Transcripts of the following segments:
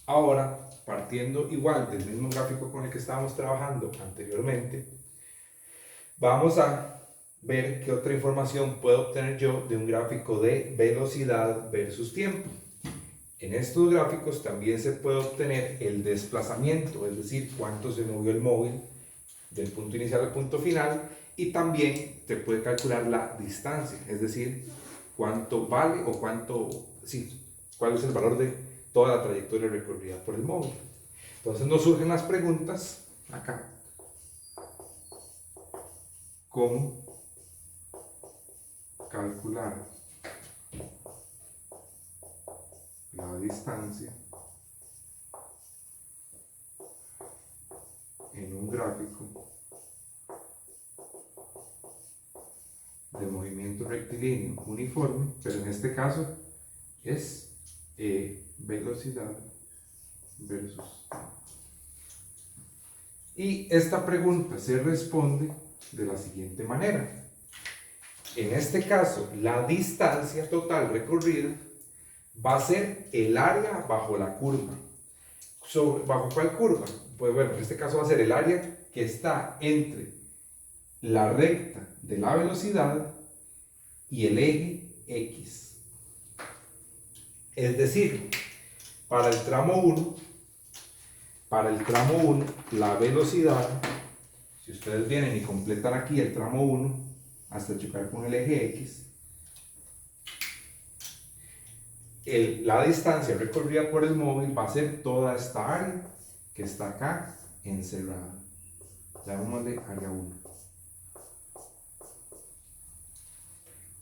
Ahora, partiendo igual del mismo gráfico con el que estábamos trabajando anteriormente, vamos a ver qué otra información puedo obtener yo de un gráfico de velocidad versus tiempo. En estos gráficos también se puede obtener el desplazamiento, es decir, cuánto se movió el móvil del punto inicial al punto final, y también se puede calcular la distancia, es decir, cuánto vale o cuál es el valor de toda la trayectoria recorrida por el móvil. Entonces nos surgen las preguntas acá. ¿Cómo calcular la distancia en un gráfico de movimiento rectilíneo uniforme, pero en este caso es velocidad versus tiempo? Y esta pregunta se responde de la siguiente manera. En este caso, la distancia total recorrida va a ser el área bajo la curva. ¿Bajo cuál curva? Pues bueno, en este caso va a ser el área que está entre la recta de la velocidad y el eje X. Es decir, para el tramo 1, la velocidad, si ustedes vienen y completan aquí el tramo 1 hasta chocar con el eje X, la distancia recorrida por el móvil va a ser toda esta área que está acá encerrada. Llamémosle área 1.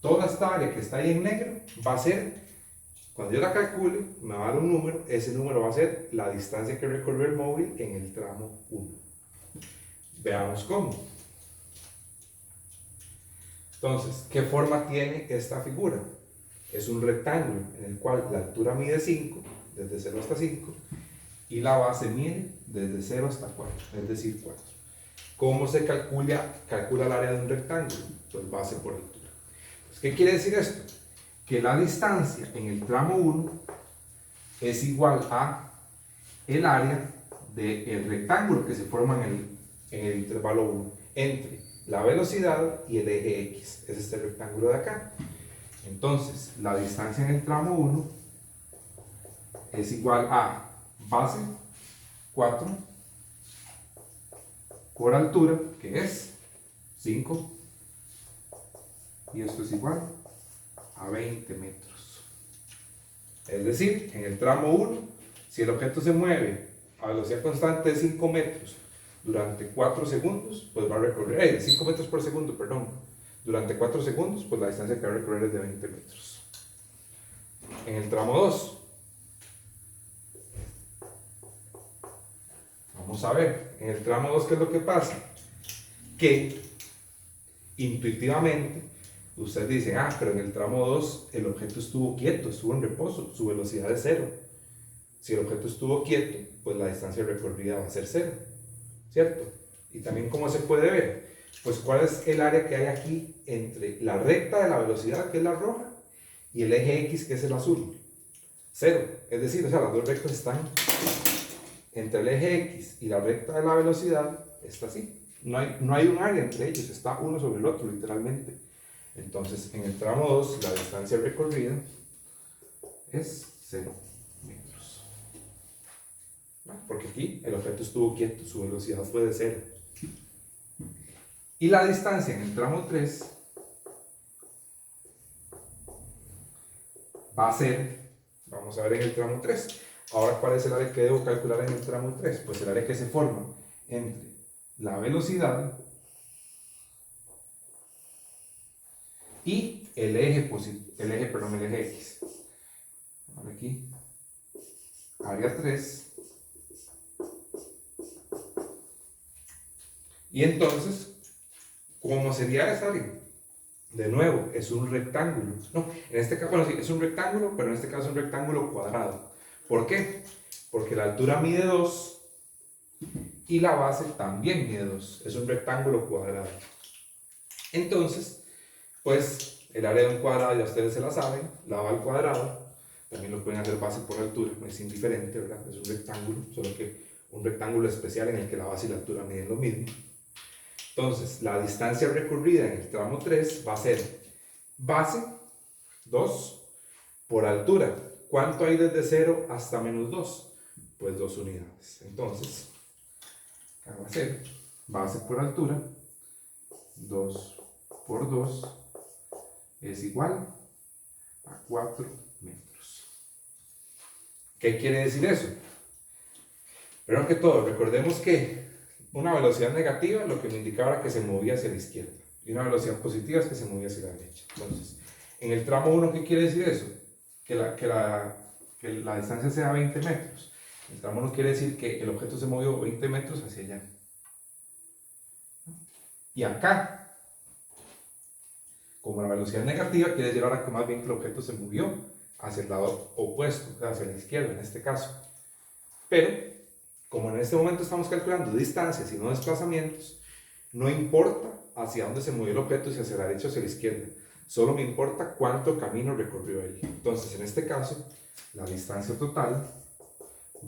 Toda esta área que está ahí en negro va a ser, cuando yo la calcule, me va a dar un número, ese número va a ser la distancia que recorrió el móvil en el tramo 1. Veamos cómo. Entonces, ¿qué forma tiene esta figura? Es un rectángulo en el cual la altura mide 5, desde 0 hasta 5, y la base mide desde 0 hasta 4, es decir, 4. ¿Cómo se calcula el área de un rectángulo? Pues base por altura. Pues, ¿qué quiere decir esto? Que la distancia en el tramo 1 es igual a el área del rectángulo que se forma en el intervalo 1 entre la velocidad y el eje X. Es este rectángulo de acá. Entonces, la distancia en el tramo 1 es igual a base 4 por altura, que es 5, y esto es igual a 20 metros. Es decir, en el tramo 1, si el objeto se mueve a velocidad constante de 5 metros durante 4 segundos, pues va a recorrer, 5 metros por segundo, perdón, durante 4 segundos, pues la distancia que va a recorrer es de 20 metros. En el tramo 2, vamos a ver, en el tramo 2, ¿qué es lo que pasa? Que intuitivamente ustedes dicen, pero en el tramo 2 el objeto estuvo quieto, estuvo en reposo, su velocidad es 0. Si el objeto estuvo quieto, pues la distancia recorrida va a ser 0, ¿cierto? Y también, ¿cómo se puede ver? Pues, ¿cuál es el área que hay aquí entre la recta de la velocidad, que es la roja, y el eje X, que es el azul? 0. Es decir, las dos rectas están entre el eje X y la recta de la velocidad, está así. No hay un área entre ellos, está uno sobre el otro, literalmente. Entonces, en el tramo 2, la distancia recorrida es 0 metros. Porque aquí el objeto estuvo quieto, su velocidad fue de 0. Y la distancia en el tramo 3 va a ser, vamos a ver en el tramo 3. Ahora, ¿cuál es el área que debo calcular en el tramo 3? Pues el área que se forma entre la velocidad y el eje X. Ahora aquí, área 3. Y entonces, ¿cómo sería esa área? De nuevo, es un rectángulo. No, en este caso, bueno, sí, es un rectángulo, pero en este caso es un rectángulo cuadrado. ¿Por qué? Porque la altura mide 2 y la base también mide 2. Es un rectángulo cuadrado. Entonces, pues, el área de un cuadrado, ya ustedes se la saben, la va al cuadrado, también lo pueden hacer base por altura, es indiferente, ¿verdad? Es un rectángulo, solo que un rectángulo especial en el que la base y la altura miden lo mismo. Entonces, la distancia recorrida en el tramo 3 va a ser base, 2, por altura. ¿Cuánto hay desde 0 hasta menos 2? Pues 2 unidades. Entonces, acá va a ser base por altura, 2 por 2 es igual a 4 metros. ¿Qué quiere decir eso? Primero que todo, recordemos que una velocidad negativa lo que me indicaba era que se movía hacia la izquierda y una velocidad positiva es que se movía hacia la derecha. Entonces, en el tramo 1, ¿qué quiere decir eso? Que la distancia sea 20 metros. El tramo 1 quiere decir que el objeto se movió 20 metros hacia allá. Y acá, como la velocidad es negativa, quiere decir ahora que más bien que el objeto se movió hacia el lado opuesto, hacia la izquierda en este caso. Pero, como en este momento estamos calculando distancias y no desplazamientos, no importa hacia dónde se movió el objeto, si hacia la derecha o hacia la izquierda. Solo me importa cuánto camino recorrió él. Entonces, en este caso, la distancia total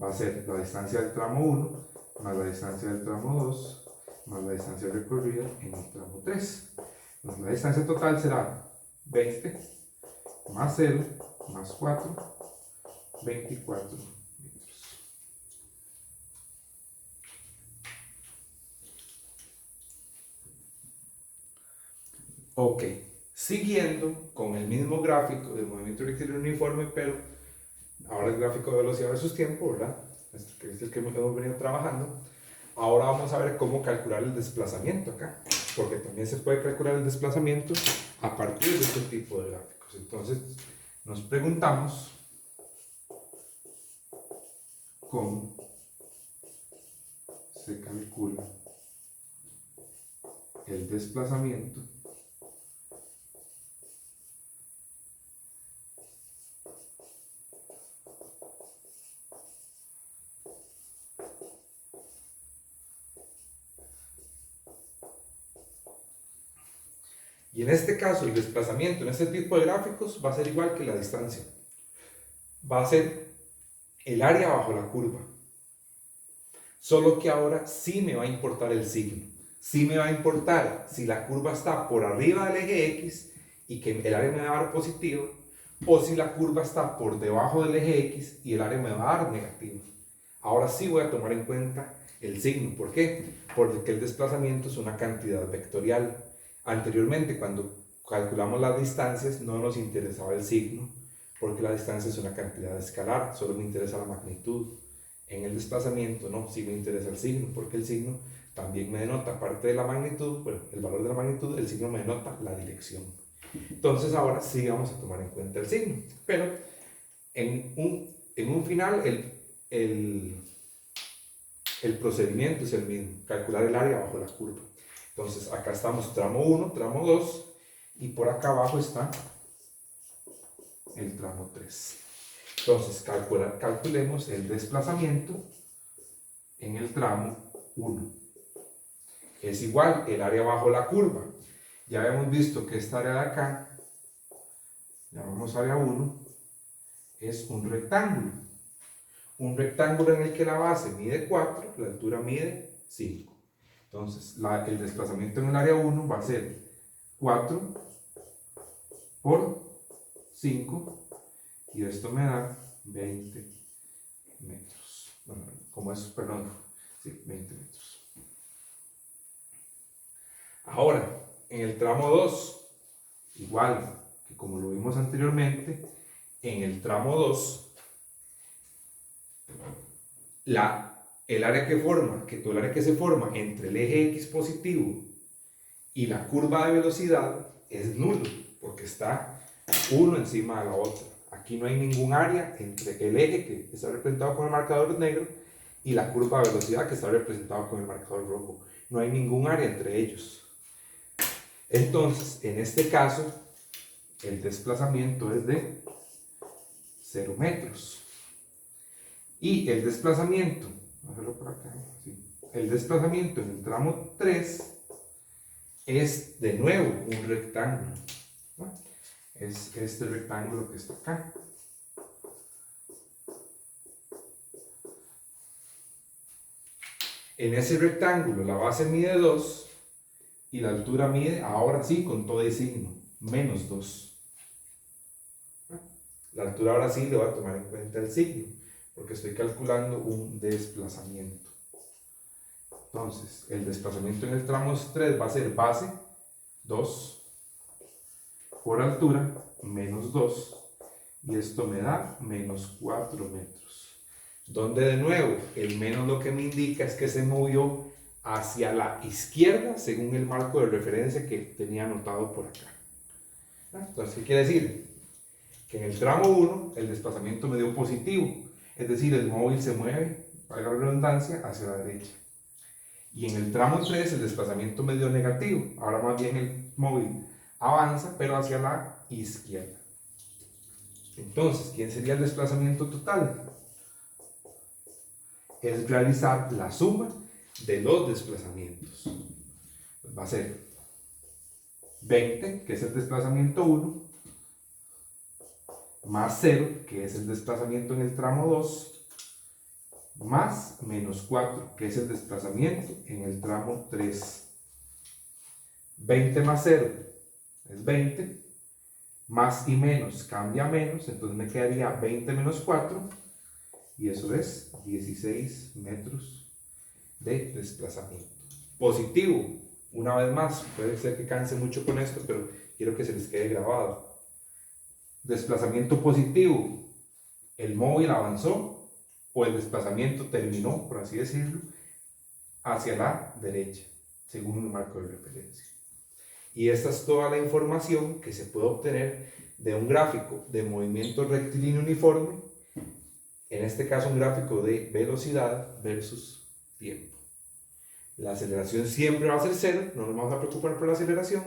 va a ser la distancia del tramo 1 más la distancia del tramo 2 más la distancia recorrida en el tramo 3. Entonces, la distancia total será 20 más 0 más 4, 24 metros. Ok, siguiendo con el mismo gráfico del movimiento rectilíneo uniforme, pero ahora el gráfico de velocidad versus tiempo, ¿verdad? Este es el que hemos venido trabajando. Ahora vamos a ver cómo calcular el desplazamiento acá, porque también se puede calcular el desplazamiento a partir de este tipo de gráficos. Entonces, nos preguntamos cómo se calcula el desplazamiento y en este caso el desplazamiento en este tipo de gráficos va a ser igual que la distancia. Va a ser el área bajo la curva. Solo que ahora sí me va a importar el signo. Sí me va a importar si la curva está por arriba del eje X y que el área me va a dar positivo, o si la curva está por debajo del eje X y el área me va a dar negativo. Ahora sí voy a tomar en cuenta el signo. ¿Por qué? Porque el desplazamiento es una cantidad vectorial. Anteriormente, cuando calculamos las distancias, no nos interesaba el signo, porque la distancia es una cantidad escalar, solo me interesa la magnitud. En el desplazamiento, no, sí me interesa el signo, porque el signo también me denota, aparte de la magnitud, bueno, el valor de la magnitud, el signo me denota la dirección. Entonces ahora sí vamos a tomar en cuenta el signo, pero en un final el procedimiento es el mismo, calcular el área bajo la curva. Entonces acá estamos tramo 1, tramo 2 y por acá abajo está el tramo 3. Entonces calculemos el desplazamiento en el tramo 1. Es igual el área bajo la curva. Ya hemos visto que esta área de acá, llamamos área 1, es un rectángulo. Un rectángulo en el que la base mide 4, la altura mide 5. Entonces, el desplazamiento en el área 1 va a ser 4 por 5 y esto me da 20 metros. Bueno, como es, perdón, sí, 20 metros. Ahora, en el tramo 2, igual que como lo vimos anteriormente, en el tramo 2, el área que se forma entre el eje X positivo y la curva de velocidad es nulo, porque está uno encima de la otra. Aquí no hay ningún área entre el eje que está representado con el marcador negro y la curva de velocidad que está representado con el marcador rojo. No hay ningún área entre ellos. Entonces, en este caso, el desplazamiento es de 0 metros. Y el desplazamiento, voy a hacerlo por acá, ¿sí? El desplazamiento en el tramo 3 es de nuevo un rectángulo, ¿no? Es este rectángulo que está acá. En ese rectángulo la base mide 2 y la altura mide, ahora sí, con todo el signo, menos 2. La altura ahora sí le voy a tomar en cuenta el signo, porque estoy calculando un desplazamiento. Entonces, el desplazamiento en el tramo 3 va a ser base 2 por altura menos 2, y esto me da menos 4 metros. Donde de nuevo, el menos lo que me indica es que se movió hacia la izquierda según el marco de referencia que tenía anotado por acá. Entonces, ¿qué quiere decir? Que en el tramo 1 el desplazamiento me dio positivo, es decir, el móvil se mueve, valga la redundancia, hacia la derecha. Y en el tramo 3 el desplazamiento me dio negativo, ahora más bien el móvil avanza, pero hacia la izquierda. Entonces, ¿quién sería el desplazamiento total? Es realizar la suma de los desplazamientos. Pues va a ser 20, que es el desplazamiento 1, más 0, que es el desplazamiento en el tramo 2, más menos 4, que es el desplazamiento en el tramo 3. 20 más 0 es 20, más y menos cambia a menos, entonces me quedaría 20 menos 4, y eso es 16 metros de desplazamiento. Positivo, una vez más, puede ser que canse mucho con esto, pero quiero que se les quede grabado. Desplazamiento positivo, el móvil avanzó o el desplazamiento terminó, por así decirlo, hacia la derecha, según un marco de referencia. Y esta es toda la información que se puede obtener de un gráfico de movimiento rectilíneo uniforme, en este caso un gráfico de velocidad versus tiempo. La aceleración siempre va a ser 0, no nos vamos a preocupar por la aceleración.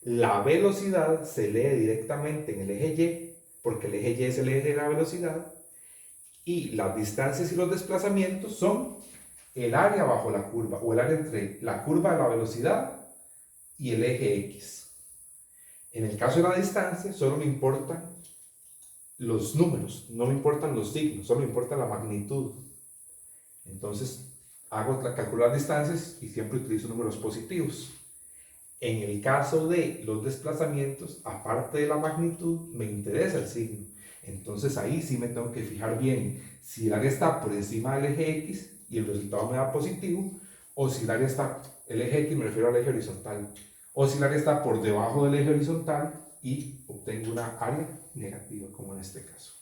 La velocidad se lee directamente en el eje Y, porque el eje Y es el eje de la velocidad, y las distancias y los desplazamientos son el área bajo la curva, o el área entre la curva de la velocidad y el eje X. En el caso de la distancia, solo me importan los números, no me importan los signos, solo me importa la magnitud. Entonces, calculo las distancias y siempre utilizo números positivos. En el caso de los desplazamientos, aparte de la magnitud, me interesa el signo. Entonces ahí sí me tengo que fijar bien si el área está por encima del eje X y el resultado me da positivo, o si el área está, el eje X me refiero al eje horizontal, o si el área está por debajo del eje horizontal y obtengo una área negativa, como en este caso.